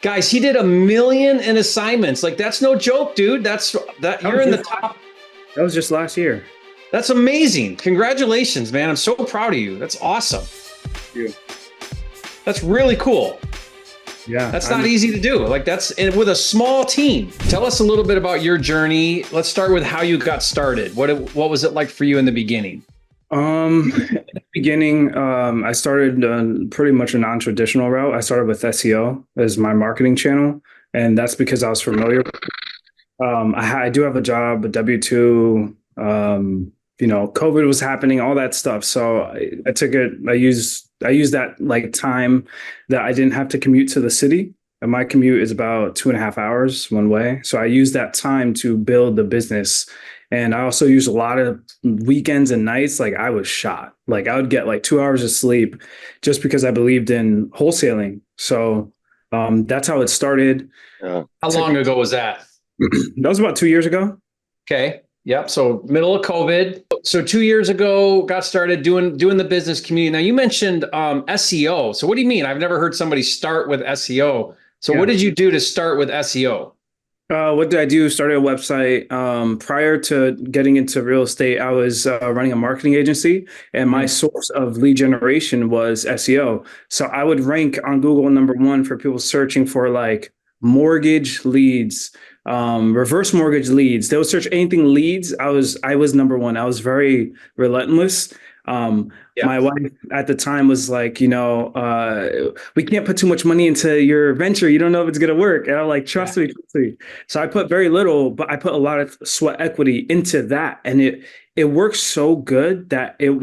Guys, he did 1 million in assignments. Like, that's no joke, dude. You're in the top. That was just last year. That's amazing. Congratulations, man. I'm so proud of you. That's awesome. Thank you. That's really cool. Yeah. That's not easy to do. Like, and with a small team. Tell us a little bit about your journey. Let's start with how you got started. What was it like for you in the beginning? In the beginning, I started pretty much a non-traditional route. I started with SEO as my marketing channel, and that's because I was familiar. I do have a job, a W-2. COVID was happening, all that stuff. So I took it. I used that like time that I didn't have to commute to the city. And my commute is about 2.5 hours one way. So I used that time to build the business. And I also used a lot of weekends and nights. Like I was shot. Like I would get like 2 hours of sleep just because I believed in wholesaling. So that's how it started. How long ago was that? That was about 2 years ago. Okay. Yep. So middle of COVID. So 2 years ago, got started doing the business community. Now you mentioned SEO. So what do you mean? I've never heard somebody start with SEO. So What did you do to start with SEO? What did I do? Started a website. Prior to getting into real estate, I was running a marketing agency, and my source of lead generation was SEO. So I would rank on Google #1 for people searching for like mortgage leads, reverse mortgage leads. They would search anything leads. I was #1. I was very relentless. My wife at the time was like, we can't put too much money into your venture. You don't know if it's going to work. And I'm like, trust me. So I put very little, but I put a lot of sweat equity into that. And it worked so good that it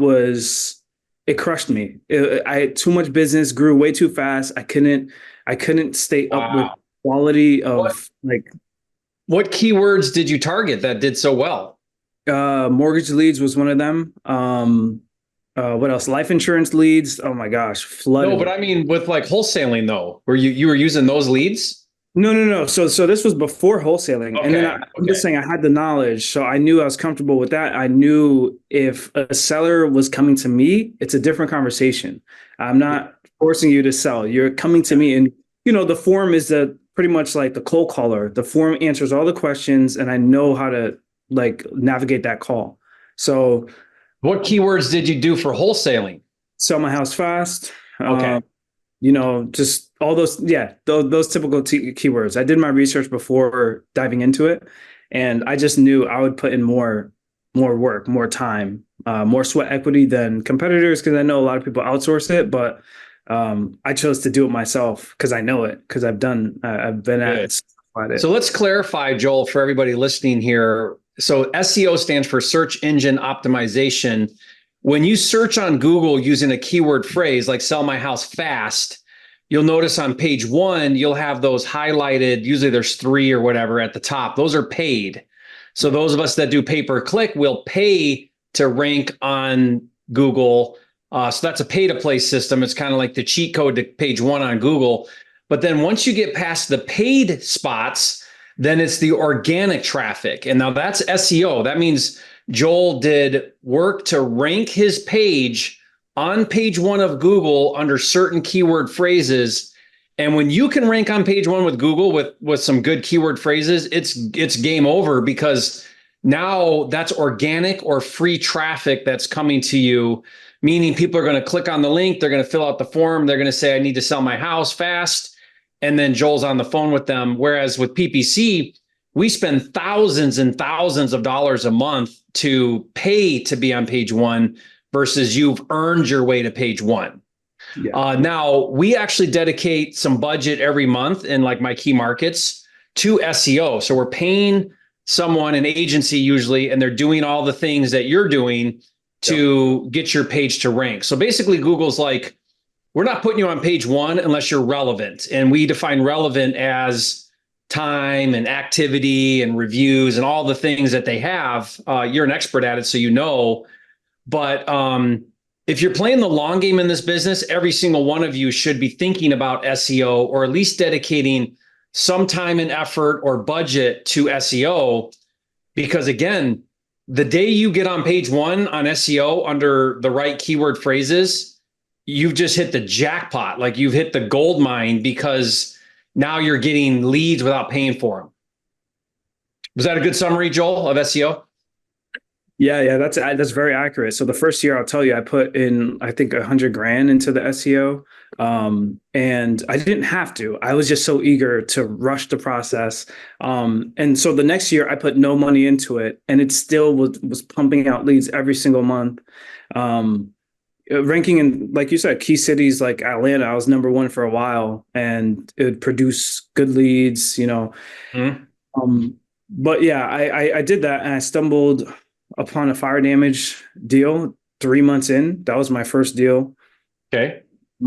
crushed me. I had too much business, grew way too fast. I couldn't stay up with quality of What keywords did you target that did so well? Mortgage leads was one of them. What else? Life insurance leads. Oh my gosh, flooded. No, but I mean with like wholesaling though, where you were using those leads? No. So this was before wholesaling. Okay. And then I'm just saying I had the knowledge. So I knew I was comfortable with that. I knew if a seller was coming to me, it's a different conversation. I'm not forcing you to sell. You're coming to me, and the form is pretty much like the cold caller. The form answers all the questions, and I know how to like navigate that call. So what keywords did you do for wholesaling? Sell my house fast. Okay. Just all those, those typical keywords. I did my research before diving into it, and I just knew I would put in more work, more time, more sweat equity than competitors, because I know a lot of people outsource it, but I chose to do it myself because I know it, because I've been at it. So let's clarify, Joel, for everybody listening here. So SEO stands for search engine optimization. When you search on Google using a keyword phrase like sell my house fast, you'll notice on page 1, you'll have those highlighted. Usually there's 3 or whatever at the top. Those are paid. So those of us that do pay-per-click will pay to rank on Google. So that's a pay-to-play system. It's kind of like the cheat code to page 1 on Google. But then once you get past the paid spots, then it's the organic traffic. And now that's SEO. That means Joel did work to rank his page on page 1 of Google under certain keyword phrases. And when you can rank on page 1 with Google with some good keyword phrases, it's game over, because now that's organic or free traffic that's coming to you, meaning people are going to click on the link, they're going to fill out the form, they're going to say, I need to sell my house fast. And then Joel's on the phone with them. Whereas with PPC, we spend thousands and thousands of dollars a month to pay to be on page 1 versus you've earned your way to page 1. Yeah. Now, we actually dedicate some budget every month in like my key markets to SEO. So we're paying someone, an agency usually, and they're doing all the things that you're doing to get your page to rank. So basically, Google's like, we're not putting you on page 1 unless you're relevant. And we define relevant as time and activity and reviews and all the things that they have. You're an expert at it, so you know. But if you're playing the long game in this business, every single one of you should be thinking about SEO, or at least dedicating some time and effort or budget to SEO. Because again, the day you get on page 1 on SEO under the right keyword phrases, you've just hit the jackpot. Like you've hit the gold mine, because Now you're getting leads without paying for them. Was that a good summary, Joel, of SEO? Yeah, that's very accurate. So the first year, I'll tell you, I put in, I think, 100 grand into the SEO, and I didn't have to. I was just so eager to rush the process, and so the next year, I put no money into it, and it still was pumping out leads every single month. Ranking in, like you said, key cities like Atlanta, I was number one for a while, and it would produce good leads. Mhm. But yeah, I did that, and I stumbled upon a fire damage deal 3 months in. That was my first deal. Okay.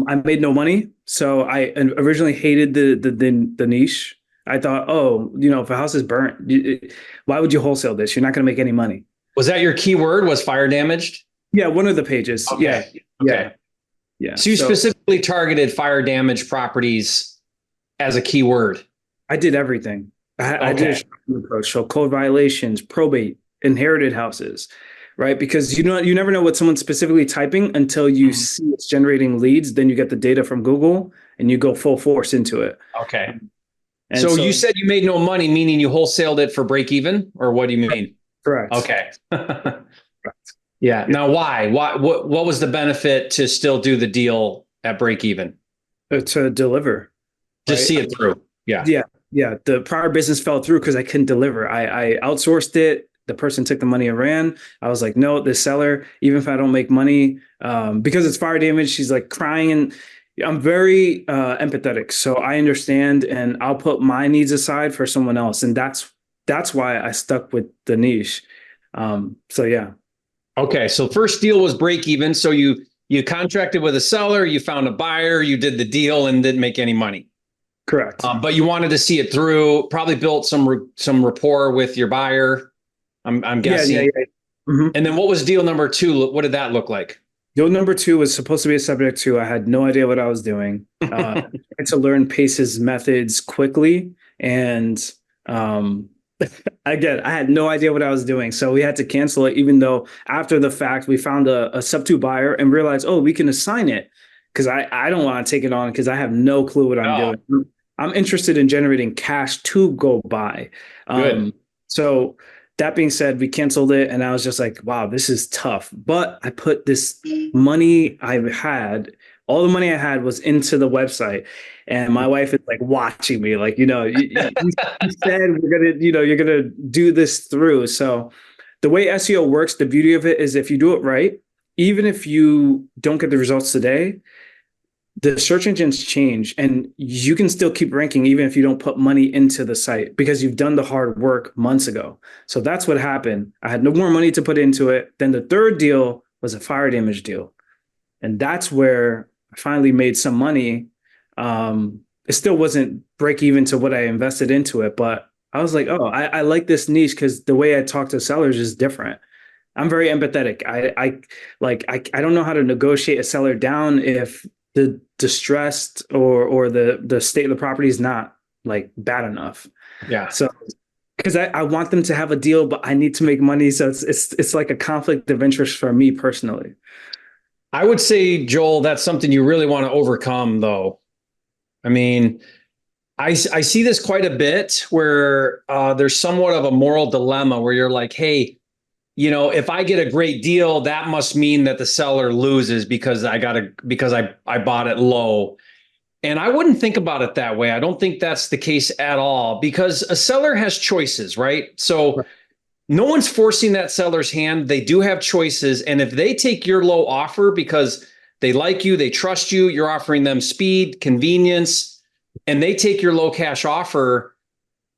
I made no money, so I originally hated the niche. I thought, oh, if a house is burnt, why would you wholesale this? You're not going to make any money. Was that your keyword? Was fire damaged? Yeah, one of the pages. Okay. Yeah, Okay. yeah. So you specifically targeted fire damage properties as a keyword. I did everything. I did a Okay. shopping approach, so code violations, probate, inherited houses, right? Because you never know what someone's specifically typing until you see it's generating leads. Then you get the data from Google and you go full force into it. Okay. And So you said you made no money, meaning you wholesaled it for break even, or what do you mean? correct. Okay. Yeah. Now, why? What was the benefit to still do the deal at break even? To deliver. Just Right? see it through. Yeah. Yeah. The prior business fell through because I couldn't deliver. I outsourced it. The person took the money and ran. I was like, no, the seller, even if I don't make money, because it's fire damage, she's like crying. And I'm very empathetic. So I understand, and I'll put my needs aside for someone else. And that's why I stuck with the niche. So yeah. Okay. So first deal was break even. So you contracted with a seller, you found a buyer, you did the deal and didn't make any money. Correct. But you wanted to see it through, probably built some rapport with your buyer. I'm guessing. Yeah. Mhm. And then what was deal number two? What did that look like? Deal number two was supposed to be a subject to. I had no idea what I was doing. Tried to learn Pace's methods quickly, and again, I had no idea what I was doing. So we had to cancel it, even though after the fact we found a sub two buyer and realized, oh, we can assign it, because I don't want to take it on because I have no clue what I'm doing. I'm interested in generating cash to go buy. Good. So that being said, we canceled it, and I was just like, wow, this is tough. But I put this money I had, all the money I had was into the website. And my wife is like watching me, like, you said we're gonna, you're gonna do this through. So the way SEO works, the beauty of it is if you do it right, even if you don't get the results today, the search engines change and you can still keep ranking even if you don't put money into the site because you've done the hard work months ago. So that's what happened. I had no more money to put into it. Then the third deal was a fire damage deal. And that's where I finally made some money. It still wasn't break even to what I invested into it, but I was like, oh, I like this niche because the way I talk to sellers is different. I'm very empathetic. I don't know how to negotiate a seller down if the distressed or the state of the property is not like bad enough. Yeah. So because I want them to have a deal, but I need to make money. So it's like a conflict of interest for me personally. I would say, Joel, that's something you really want to overcome, though. I mean, I see this quite a bit where there's somewhat of a moral dilemma where you're like, hey, if I get a great deal, that must mean that the seller loses because I bought it low. And I wouldn't think about it that way. I don't think that's the case at all because a seller has choices, right? So no one's forcing that seller's hand. They do have choices. And if they take your low offer because they like you, they trust you, you're offering them speed, convenience, and they take your low cash offer,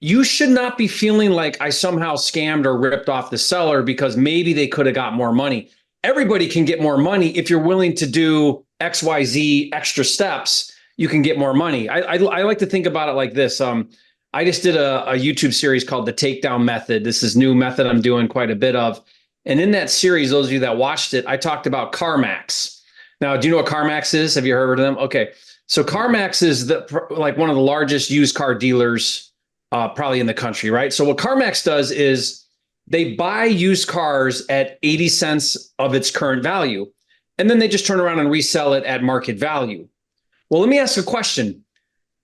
you should not be feeling like I somehow scammed or ripped off the seller because maybe they could have got more money. Everybody can get more money if you're willing to do XYZ extra steps. You can get more money. I like to think about it like this. I just did a YouTube series called The Takedown Method. This is new method I'm doing quite a bit of. And in that series, those of you that watched it, I talked about CarMax. Now, do you know what CarMax is? Have you heard of them? Okay. So CarMax is like one of the largest used car dealers probably in the country, right? So what CarMax does is they buy used cars at 80 cents of its current value, and then they just turn around and resell it at market value. Well, let me ask a question.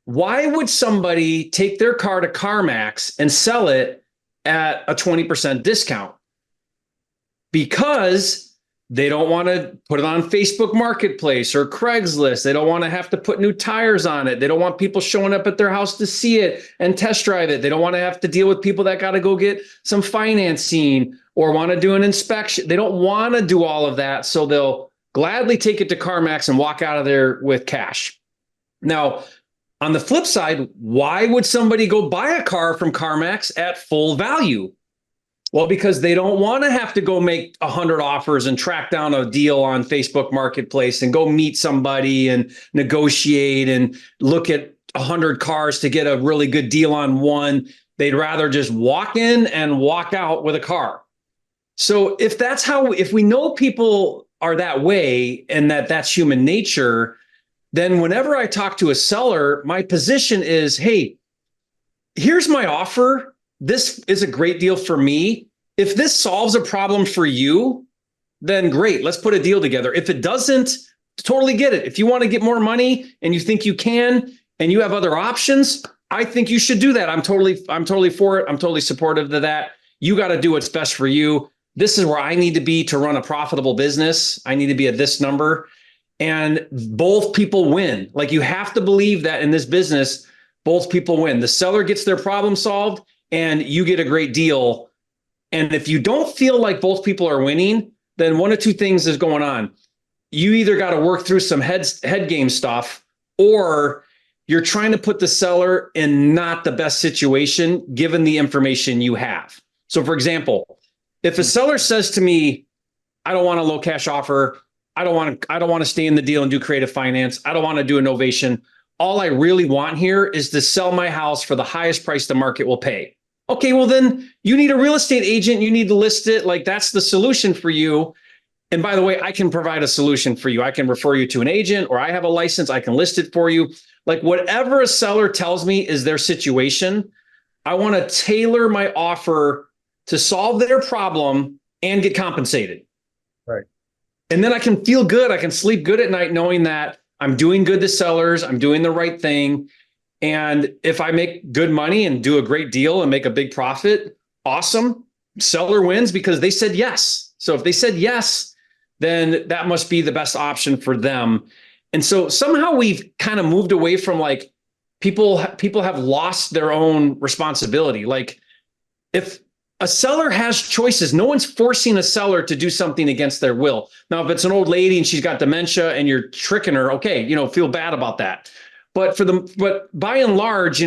why would somebody take their car to CarMax and sell it at a 20% discount? Because they don't want to put it on Facebook Marketplace or Craigslist. They don't want to have to put new tires on it. They don't want people showing up at their house to see it and test drive it. They don't want to have to deal with people that got to go get some financing or want to do an inspection. They don't want to do all of that. So they'll gladly take it to CarMax and walk out of there with cash. Now, on the flip side, why would somebody go buy a car from CarMax at full value? Well, because they don't want to have to go make 100 offers and track down a deal on Facebook Marketplace and go meet somebody and negotiate and look at 100 cars to get a really good deal on one. They'd rather just walk in and walk out with a car. So if we know people are that way and that's human nature, then whenever I talk to a seller, my position is, hey, here's my offer. This is a great deal for me. If this solves a problem for you, then great, let's put a deal together. If it doesn't, totally get it. If you want to get more money and you think you can, and you have other options, I think you should do that. I'm totally for it. I'm totally supportive of that. You got to do what's best for you. This is where I need to be to run a profitable business. I need to be at this number. And both people win. Like, you have to believe that in this business, both people win. The seller gets their problem solved and you get a great deal. And if you don't feel like both people are winning, then one of two things is going on. You either got to work through some head game stuff, or you're trying to put the seller in not the best situation given the information you have. So for example, if a seller says to me, I don't want a low cash offer, I don't want to stay in the deal and do creative finance, I don't want to do a novation, all I really want here is to sell my house for the highest price the market will pay. Okay, well then you need a real estate agent, you need to list it, like that's the solution for you. And by the way, I can provide a solution for you. I can refer you to an agent, or I have a license, I can list it for you. Like, whatever a seller tells me is their situation, I want to tailor my offer to solve their problem and get compensated. Right. And then I can feel good. I can sleep good at night knowing that I'm doing good to sellers, I'm doing the right thing. And if I make good money and do a great deal and make a big profit, awesome. Seller wins because they said yes. So if they said yes, then that must be the best option for them. And so somehow we've kind of moved away from, like, people have lost their own responsibility. Like, if a seller has choices, no one's forcing a seller to do something against their will. Now, if it's an old lady and she's got dementia and you're tricking her, okay, feel bad about that. But by and large,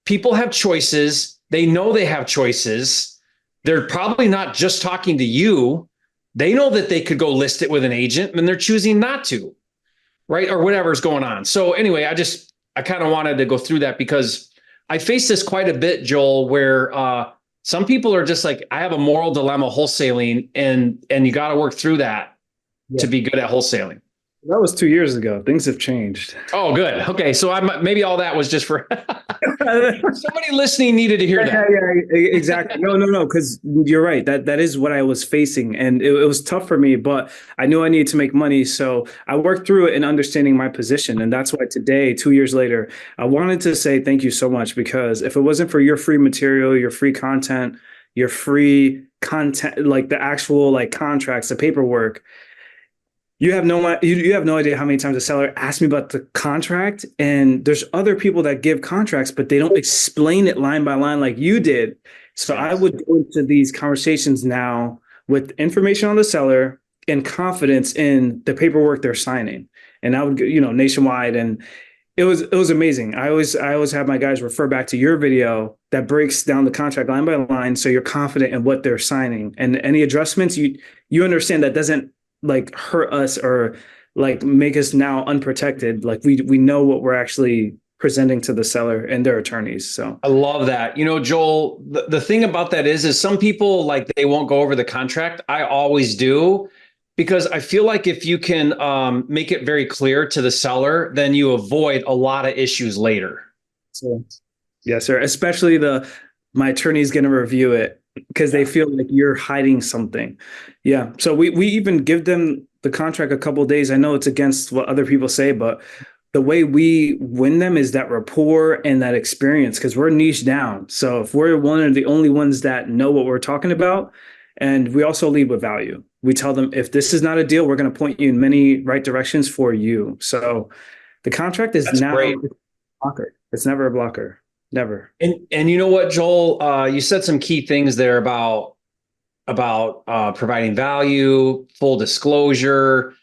people have choices. They know they have choices. They're probably not just talking to you. They know that they could go list it with an agent and they're choosing not to, right? Or whatever's going on. So anyway, I kind of wanted to go through that because I face this quite a bit, Joel, where some people are just like, I have a moral dilemma wholesaling, and you got to work through that to be good at wholesaling. That was 2 years ago. Things have changed. Oh, good. Okay. So maybe all that was just for somebody listening needed to hear that. Yeah, exactly. No, because you're right. That is what I was facing. And it was tough for me, but I knew I needed to make money. So I worked through it and understanding my position. And that's why today, 2 years later, I wanted to say thank you so much, because if it wasn't for your free material, your free content, like the actual like contracts, the paperwork, you have no idea how many times a seller asked me about the contract, and there's other people that give contracts, but they don't explain it line by line like you did. So I would go into these conversations now with information on the seller and confidence in the paperwork they're signing. And I would, nationwide, and it was amazing. I always have my guys refer back to your video that breaks down the contract line by line, so you're confident in what they're signing, and any adjustments you understand that doesn't like hurt us or like make us now unprotected. Like we know what we're actually presenting to the seller and their attorneys. So I love that. Joel, the thing about that is some people, like, they won't go over the contract. I always do, because I feel like if you can make it very clear to the seller, then you avoid a lot of issues later. So, yes, sir. Especially my attorney's going to review it, because they feel like you're hiding something. Yeah. So we even give them the contract a couple of days. I know it's against what other people say, but the way we win them is that rapport and that experience because we're niche down. So if we're one of the only ones that know what we're talking about, and we also lead with value. We tell them if this is not a deal, we're going to point you in many right directions for you. So the contract is That's now great. a blocker. It's never a blocker. Never. And you know what, Joel, you said some key things there about providing value, full disclosure,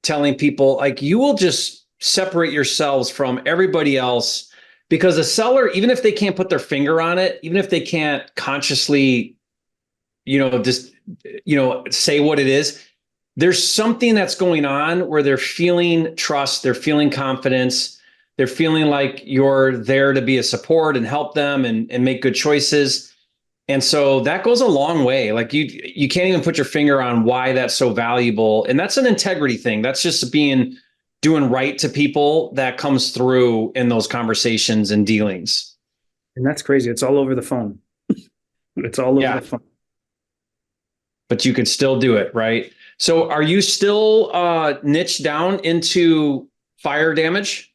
telling people like you will just separate yourselves from everybody else because a seller, even if they can't put their finger on it, even if they can't consciously, just, say what it is, there's something that's going on where they're feeling trust, they're feeling confidence, they're feeling like you're there to be a support and help them and make good choices. And so that goes a long way. Like you can't even put your finger on why that's so valuable. And that's an integrity thing. That's just doing right to people that comes through in those conversations and dealings. And that's crazy. It's all over the phone. It's all over Yeah. the phone. But you could still do it, right? So are you still niched down into fire damage?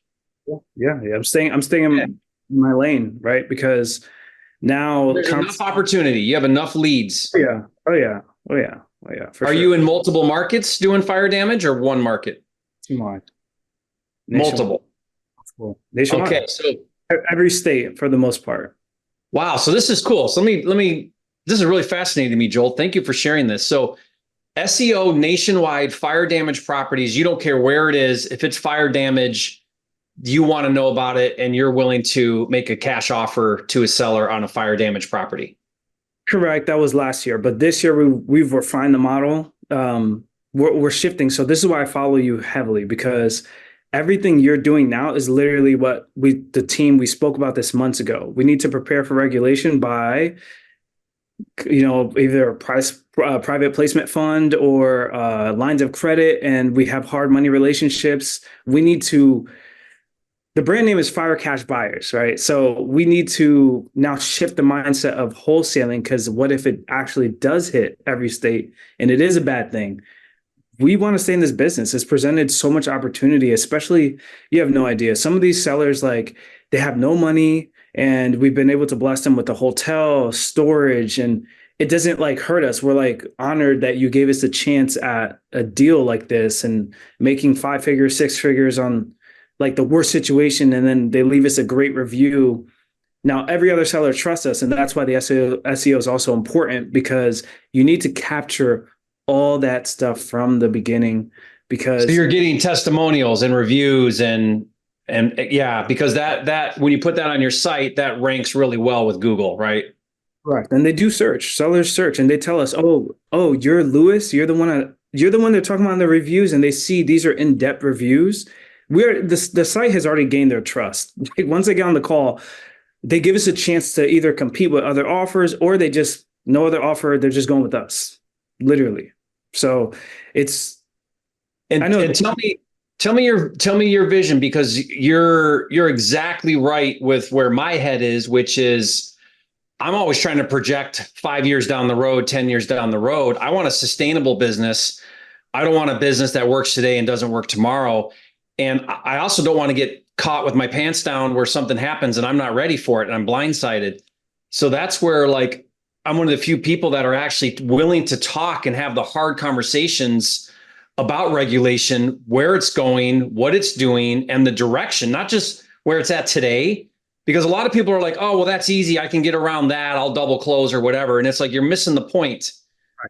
Yeah. I'm staying in my lane, right? Because now There's enough opportunity. You have enough leads. Oh yeah. Oh yeah. Oh yeah. Oh yeah. For Are sure. you in multiple markets doing fire damage or one market? Nationwide. Multiple. Nationwide. Okay. So every state for the most part. wow. So this is cool. So this is really fascinating to me, Joel. Thank you for sharing this. So SEO nationwide fire damage properties, you don't care where it is. If it's fire damage, you want to know about it and you're willing to make a cash offer to a seller on a fire damage property. Correct. That was last year, but this year we've refined the model. We're shifting. So this is why I follow you heavily because everything you're doing now is literally what the team we spoke about this months ago. We need to prepare for regulation by, either a private placement fund or lines of credit, and we have hard money relationships. We need to. The brand name is Fire Cash Buyers, right? So we need to now shift the mindset of wholesaling because what if it actually does hit every state and it is a bad thing? We want to stay in this business. It's presented so much opportunity, especially you have no idea. Some of these sellers, like they have no money and we've been able to bless them with the hotel, storage, and it doesn't like hurt us. We're like honored that you gave us a chance at a deal like this and making 5 figures, 6 figures on like the worst situation, and then they leave us a great review. Now, every other seller trusts us, and that's why the SEO is also important because you need to capture all that stuff from the beginning. Because so you're getting testimonials and reviews and yeah, because that when you put that on your site, that ranks really well with Google, right? Correct. And they do search, sellers search, and they tell us, oh, you're Lewis, you're the one they're talking about in the reviews, and they see these are in-depth reviews. The site has already gained their trust. Like once they get on the call, they give us a chance to either compete with other offers or they just no other offer. They're just going with us, literally. So it's. I know. And tell me your vision because you're exactly right with where my head is, which is I'm always trying to project 5 years down the road, 10 years down the road. I want a sustainable business. I don't want a business that works today and doesn't work tomorrow. And I also don't want to get caught with my pants down where something happens and I'm not ready for it and I'm blindsided. So that's where like I'm one of the few people that are actually willing to talk and have the hard conversations about regulation, where it's going, what it's doing, and the direction, not just where it's at today. Because a lot of people are like, oh, well, that's easy. I can get around that. I'll double close or whatever. And it's like, you're missing the point.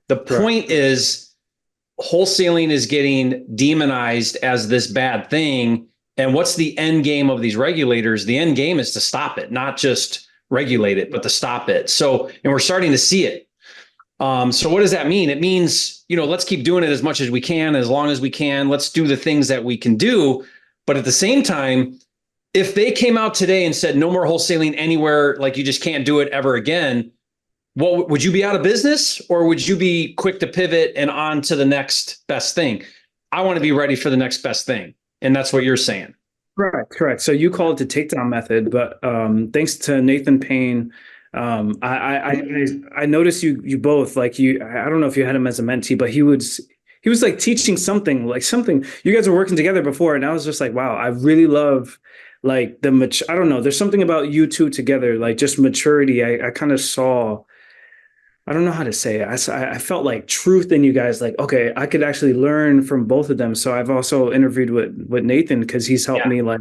The point is wholesaling is getting demonized as this bad thing. And what's the end game of these regulators? The end game is to stop it, not just regulate it, but to stop it. So, and we're starting to see it. So what does that mean? It means, let's keep doing it as much as we can, as long as we can. Let's do the things that we can do. But at the same time, if they came out today and said no more wholesaling anywhere, like you just can't do it ever again, what would you be out of business or would you be quick to pivot and on to the next best thing? I want to be ready for the next best thing. And that's what you're saying. Correct. So you call it the takedown method, but thanks to Nathan Payne, I noticed you both like you. I don't know if you had him as a mentee, but he he was like teaching something, like something you guys were working together before. And I was just like, wow, I really love like I don't know. There's something about you two together, like just maturity. I kind of saw, I don't know how to say it. I felt like truth in you guys. Like, okay, I could actually learn from both of them. So I've also interviewed with Nathan because he's helped me like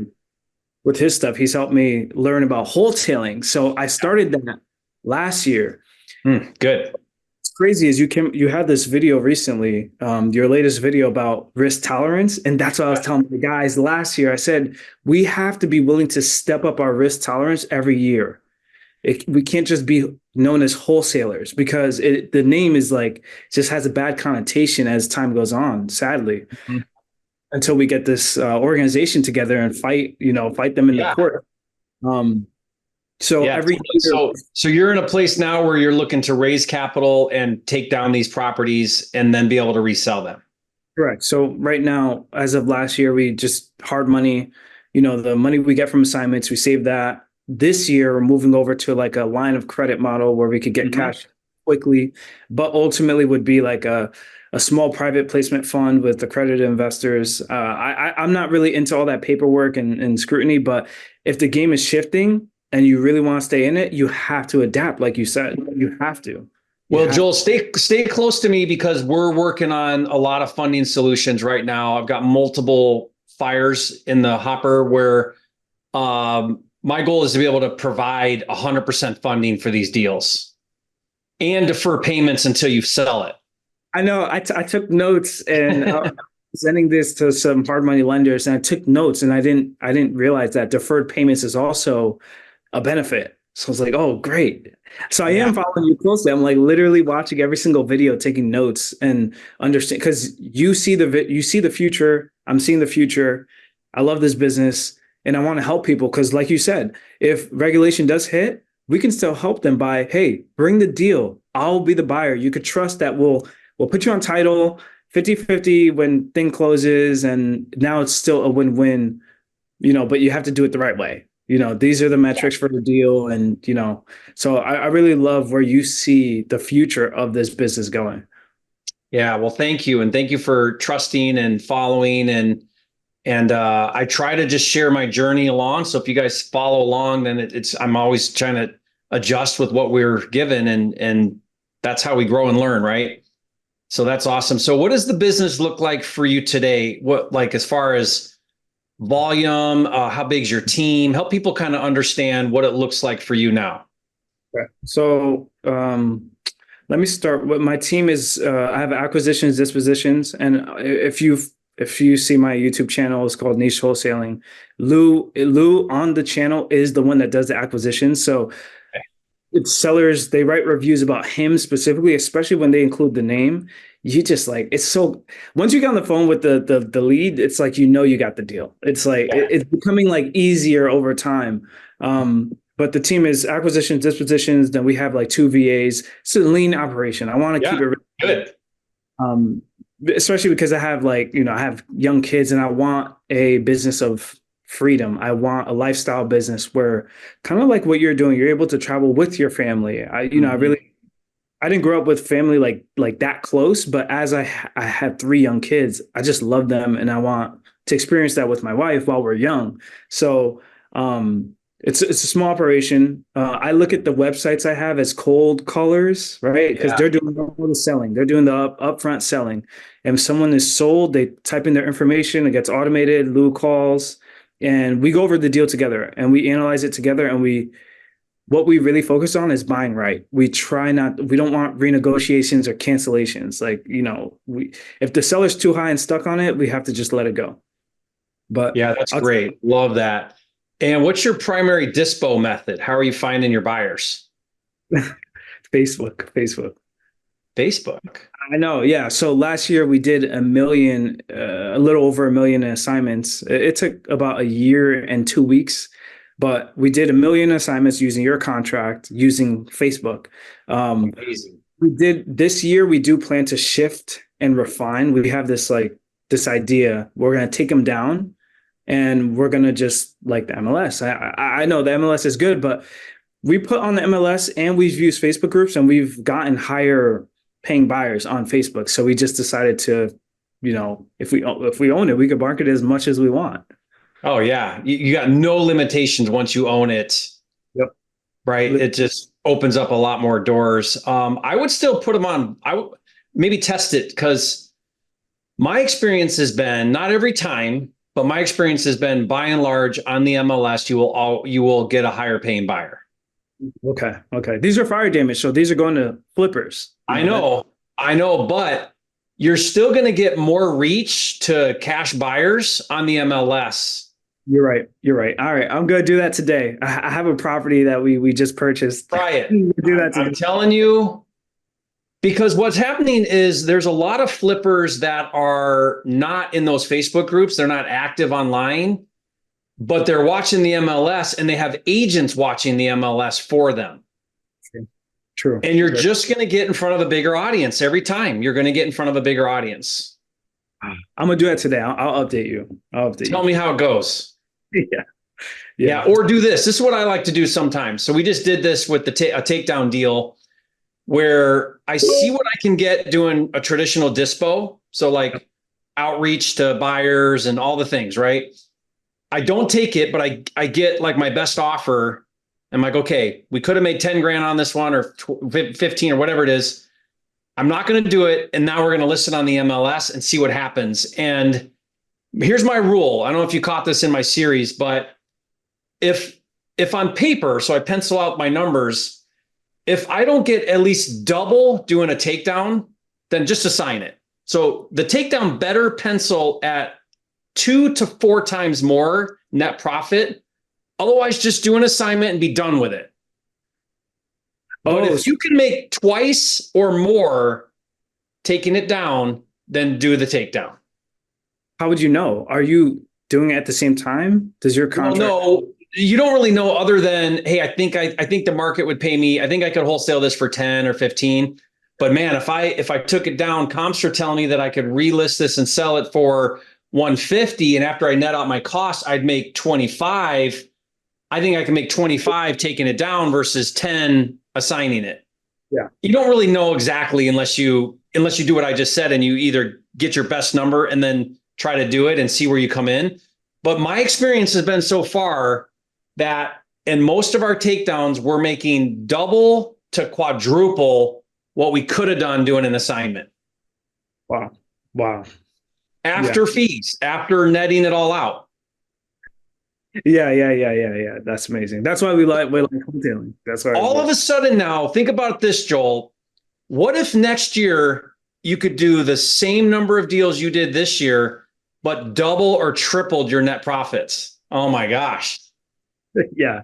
with his stuff. He's helped me learn about wholesaling. So I started that last year. Good. It's crazy is you had this video recently, your latest video about risk tolerance. And that's what I was telling the guys last year. I said, we have to be willing to step up our risk tolerance every year. We can't just be known as wholesalers because the name is like just has a bad connotation as time goes on, sadly, until we get this organization together and fight them in the court. Every year, so you're in a place now where you're looking to raise capital and take down these properties and then be able to resell them. Correct. So right now, as of last year, we just hard money, the money we get from assignments, we save that. This year, we're moving over to like a line of credit model where we could get cash quickly, but ultimately would be like a small private placement fund with accredited investors. I'm not really into all that paperwork and scrutiny, but if the game is shifting and you really want to stay in it, you have to adapt. Like you said, you have to. Well, Joel, stay close to me because we're working on a lot of funding solutions right now. I've got multiple fires in the hopper where my goal is to be able to provide 100% funding for these deals and defer payments until you sell it. I know. I took notes and sending this to some hard money lenders, and I took notes, and I didn't realize that deferred payments is also a benefit. So I was like, oh, great. So I am following you closely. I'm like literally watching every single video, taking notes and understand because you see the future. I'm seeing the future. I love this business. And I want to help people because like you said, if regulation does hit, we can still help them by, hey, bring the deal. I'll be the buyer. You could trust that we'll put you on title 50-50 when thing closes. And now it's still a win-win, but you have to do it the right way. These are the metrics for the deal. And, so I really love where you see the future of this business going. Yeah. Well, thank you. And thank you for trusting and following and I try to just share my journey along. So if you guys follow along, then I'm always trying to adjust with what we're given, and that's how we grow and learn, right? So that's awesome. So what does the business look like for you today? What, like, as far as volume, how big is your team? Help people kind of understand what it looks like for you now. Okay. So let me start. What my team is, I have acquisitions, dispositions, and if you see my YouTube channel, it's called Niche Wholesaling. Lou on the channel is the one that does the acquisition. So it's sellers, they write reviews about him specifically, especially when they include the name. You just like, it's so, once you get on the phone with the lead, it's like, you got the deal. It's like, it's becoming like easier over time. But the team is acquisitions, dispositions. Then we have like 2 VAs. It's a lean operation. I want to keep it good. Especially because I have I have young kids and I want a business of freedom. I want a lifestyle business where kind of like what you're doing, you're able to travel with your family. I didn't grow up with family like that close, but as I had 3 young kids, I just love them and I want to experience that with my wife while we're young. So, it's a small operation. I look at the websites I have as cold callers, right? Because they're doing all the selling. They're doing the upfront selling. And if someone is sold, they type in their information, it gets automated, Lou calls, and we go over the deal together and we analyze it together. And what we really focus on is buying right. We don't want renegotiations or cancellations. Like, if the seller's too high and stuck on it, we have to just let it go. But yeah, that's great. Love that. And what's your primary dispo method? How are you finding your buyers? Facebook. I know. Yeah. So last year we did a little over 1 million in assignments. It took about a year and 2 weeks, but we did 1 million assignments using your contract, using Facebook. Amazing. We did this year. We do plan to shift and refine. We have this idea. We're going to take them down. And we're going to just like the MLS. I know the MLS is good, but we put on the MLS and we've used Facebook groups and we've gotten higher paying buyers on Facebook. So we just decided to if we own it, we could market it as much as we want. Oh yeah. You got no limitations once you own it. Yep. Right. It just opens up a lot more doors. I would still put them on. I would maybe test it, because my experience has been, not every time, but my experience has been, by and large, on the MLS, you will get a higher paying buyer. Okay. These are fire damage, so these are going to flippers. I know, but you're still going to get more reach to cash buyers on the MLS. You're right. All right, I'm going to do that today. I have a property that we just purchased. Try it. Do that today. I'm telling you, because what's happening is there's a lot of flippers that are not in those Facebook groups. They're not active online, but they're watching the MLS, and they have agents watching the MLS for them. True. And you're just going to get in front of a bigger audience every time. You're going to get in front of a bigger audience. I'm going to do that today. I'll update you. Tell me how it goes. Yeah. Or do this. This is what I like to do sometimes. So we just did this with a takedown deal, where I see what I can get doing a traditional dispo. So like outreach to buyers and all the things, right? I don't take it, but I get like my best offer. I'm like, okay, we could have made 10 grand on this one, or 15 or whatever it is. I'm not going to do it. And now we're going to list it on the MLS and see what happens. And here's my rule. I don't know if you caught this in my series, but if on paper, so I pencil out my numbers, if I don't get at least double doing a takedown, then just assign it. So the takedown better pencil at 2 to 4 times more net profit. Otherwise, just do an assignment and be done with it. But if you can make twice or more taking it down, then do the takedown. How would you know? Are you doing it at the same time? Does your contract? No, you don't really know, other than, hey, I think the market would pay me. I think I could wholesale this for 10 or 15. But man, if I took it down, comps are telling me that I could relist this and sell it for 150. And after I net out my costs, I'd make 25. I think I can make 25 taking it down versus 10 assigning it. Yeah. You don't really know exactly unless you do what I just said, and you either get your best number and then try to do it and see where you come in. But my experience has been so far that in most of our takedowns, we're making double to quadruple what we could have done doing an assignment. Wow. After fees, after netting it all out. Yeah. That's amazing. That's why we like wholesaling. That's why all of a sudden now, think about this, Joel. What if next year you could do the same number of deals you did this year, but double or tripled your net profits? Oh my gosh. Yeah.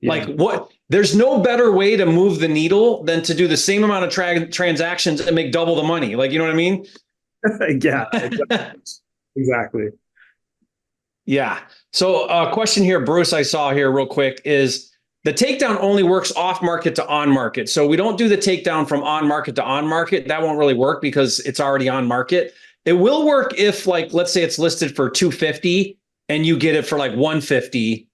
Like what? There's no better way to move the needle than to do the same amount of transactions and make double the money. Like, you know what I mean? Yeah, exactly. Yeah. So a question here, Bruce, I saw here real quick, is the takedown only works off market to on market. So we don't do the takedown from on market to on market. That won't really work because it's already on market. It will work if, like, let's say it's listed for 250 and you get it for like 150,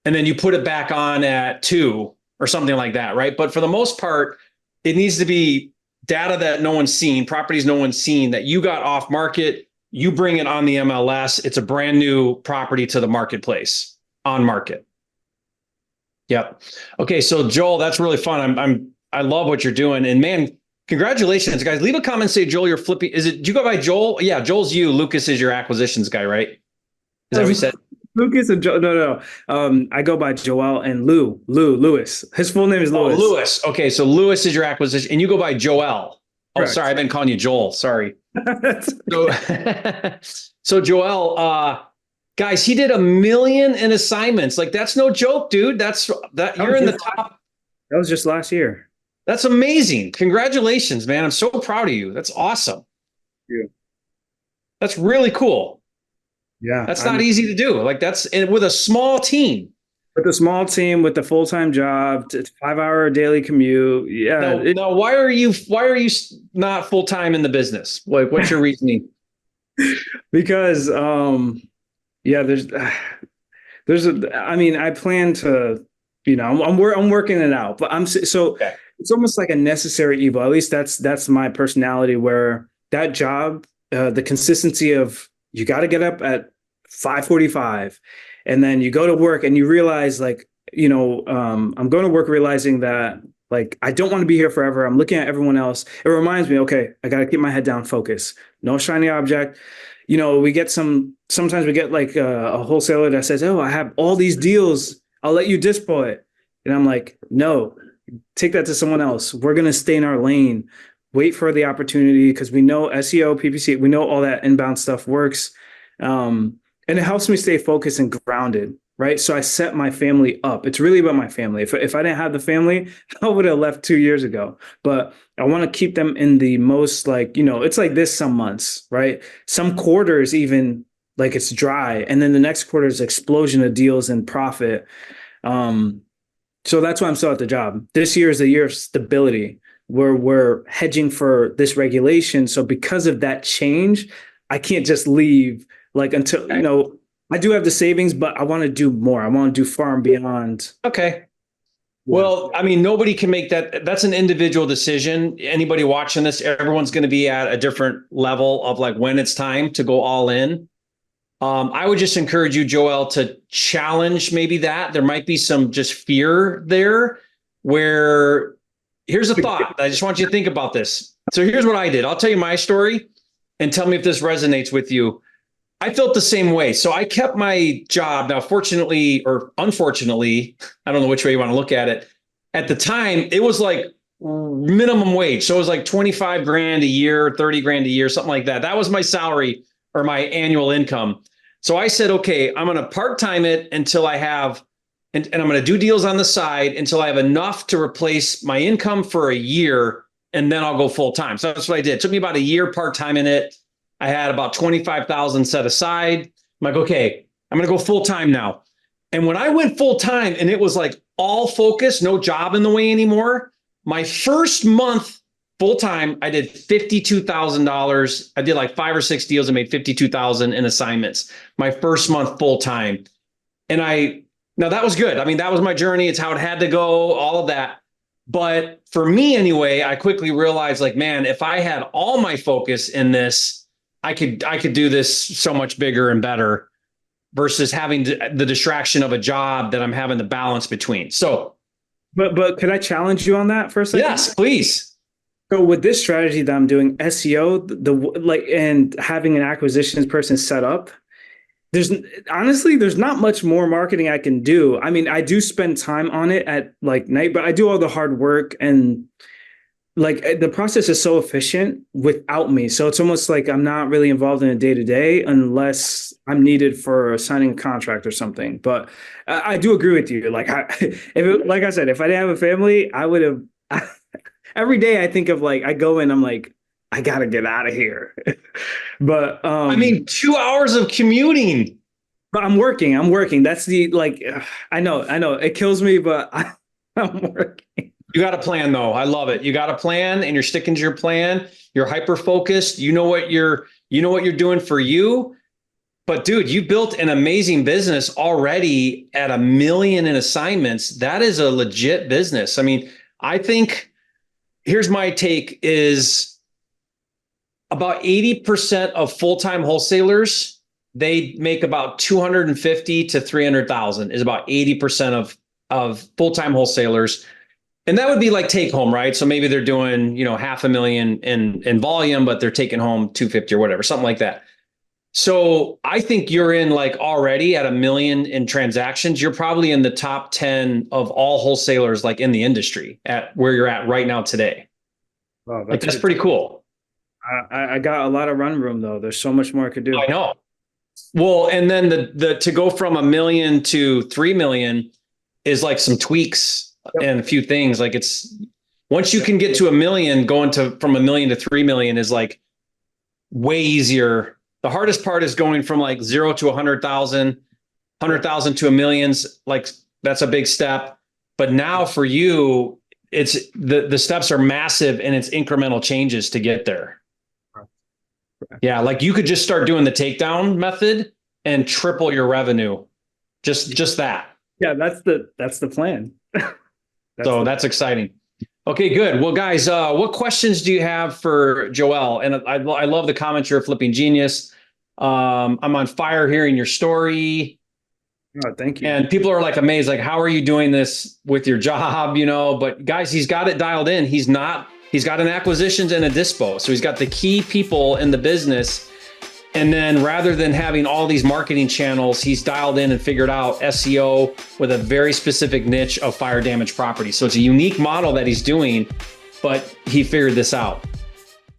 and then you put it back on at 2 or something like that, right? But for the most part, it needs to be data that no one's seen, properties no one's seen, that you got off market, you bring it on the MLS. It's a brand new property to the marketplace, on market. Yep. Okay. So Joel, that's really fun. I love what you're doing. And man, congratulations, guys. Leave a comment, say, Joel, you're flipping. Do you go by Joel? Yeah. Joel's you. Lucas is your acquisitions guy, right? Is that what we said? Lucas and Joel. No. I go by Joel and Lewis. His full name is Lewis. Oh, Lewis. Okay. So Lewis is your acquisition and you go by Joel. Oh, Correct. sorry. I've been calling you Joel. Sorry. So Joel, guys, he did 1 million in assignments. Like, that's no joke, dude. You're in the top. That was just last year. That's amazing. Congratulations, man. I'm so proud of you. That's awesome. Yeah. That's really cool. Yeah. That's not easy to do. Like, and with a small team. With a small team, with a full-time job, 5-hour daily commute. Yeah. Now, why are you not full-time in the business? Like, what's your reasoning? Because, there's I plan to, I'm working it out, but It's almost like a necessary evil. At least that's my personality, where that job the consistency of you got to get up at 5:45, and then you go to work and you realize like, I'm going to work realizing that like I don't want to be here forever. I'm looking at everyone else. It reminds me, okay, I got to keep my head down, focus, no shiny object. Sometimes we get like a wholesaler that says, oh, I have all these deals, I'll let you dispo it. And I'm like, no, take that to someone else. We're going to stay in our lane, wait for the opportunity, because we know SEO, PPC, we know all that inbound stuff works. And it helps me stay focused and grounded, right? So I set my family up. It's really about my family. If I didn't have the family, I would have left 2 years ago. But I want to keep them in the most like, it's like this some months, right? Some quarters even like it's dry. And then the next quarter is explosion of deals and profit. So that's why I'm still at the job. This year is a year of stability where we're hedging for this regulation. So because of that change, I can't just leave like until, I do have the savings, but I want to do more. I want to do far and beyond. Okay. Well, I mean, nobody can make that. That's an individual decision. Anybody watching this, everyone's going to be at a different level of like when it's time to go all in. I would just encourage you, Joel, to challenge maybe that. There might be some just fear there where here's a thought. I just want you to think about this. So here's what I did. I'll tell you my story and tell me if this resonates with you. I felt the same way. So I kept my job. Now, fortunately or unfortunately, I don't know which way you want to look at it. At the time, it was like minimum wage. So it was like 25 grand a year, 30 grand a year, something like that. That was my salary or my annual income. So I said, okay, I'm going to part-time it until I have, and I'm going to do deals on the side until I have enough to replace my income for a year, and then I'll go full-time. So that's what I did. It took me about a year part-time in it. I had about 25,000 set aside. I'm like, okay, I'm going to go full-time now. And when I went full-time and it was like all focus, no job in the way anymore, my first month full-time, I did $52,000. I did like 5 or 6 deals and made $52,000 in assignments. My first month full-time. And now that was good. I mean, that was my journey. It's how it had to go, all of that. But for me anyway, I quickly realized like, man, if I had all my focus in this, I could do this so much bigger and better versus having the distraction of a job that I'm having the balance between. So, but could I challenge you on that for a second? Yes, please. So with this strategy that I'm doing, SEO, and having an acquisitions person set up, there's not much more marketing I can do. I mean, I do spend time on it at like night, but I do all the hard work, and like the process is so efficient without me. So it's almost like I'm not really involved in a day-to-day unless I'm needed for signing a contract or something. But I do agree with you. Like like I said, if I didn't have a family, I would have. Every day I think of like, I go in, I'm like, I got to get out of here. But I mean, 2 hours of commuting. But I'm working. That's the, like, I know it kills me, but I'm working. You got a plan though. I love it. You got a plan and you're sticking to your plan. You're hyper-focused. You know what you're doing for you. But dude, you built an amazing business already at $1 million in assignments. That is a legit business. I mean, I think here's my take is about 80% of full-time wholesalers, they make about 250 to 300,000 is about 80% of full-time wholesalers. And that would be like take home, right? So maybe they're doing, $500,000 in volume, but they're taking home 250 or whatever, something like that. So I think you're in like already at $1 million in transactions. You're probably in the top 10 of all wholesalers like in the industry at where you're at right now today. Wow, that's pretty cool. I got a lot of run room though. There's so much more I could do. I know. Well, and then the to go from $1 million to 3 million is like some tweaks and a few things. Like it's once you can get to $1 million, going from $1 million to 3 million is like way easier. The hardest part is going from like 0 to 100,000, 100,000 to $1 million. Like that's a big step. But now for you, it's the steps are massive and it's incremental changes to get there. Yeah. Like you could just start doing the takedown method and triple your revenue. Just that. Yeah. That's the plan. That's exciting. Okay, good. Well, guys, what questions do you have for Joel? And I love the comments. You're a flipping genius. I'm on fire hearing your story. Oh, thank you. And people are like amazed, like, how are you doing this with your job? But guys, he's got it dialed in. He's got an acquisitions and a dispo. So he's got the key people in the business. And then rather than having all these marketing channels, he's dialed in and figured out SEO with a very specific niche of fire damage property. So it's a unique model that he's doing, but he figured this out.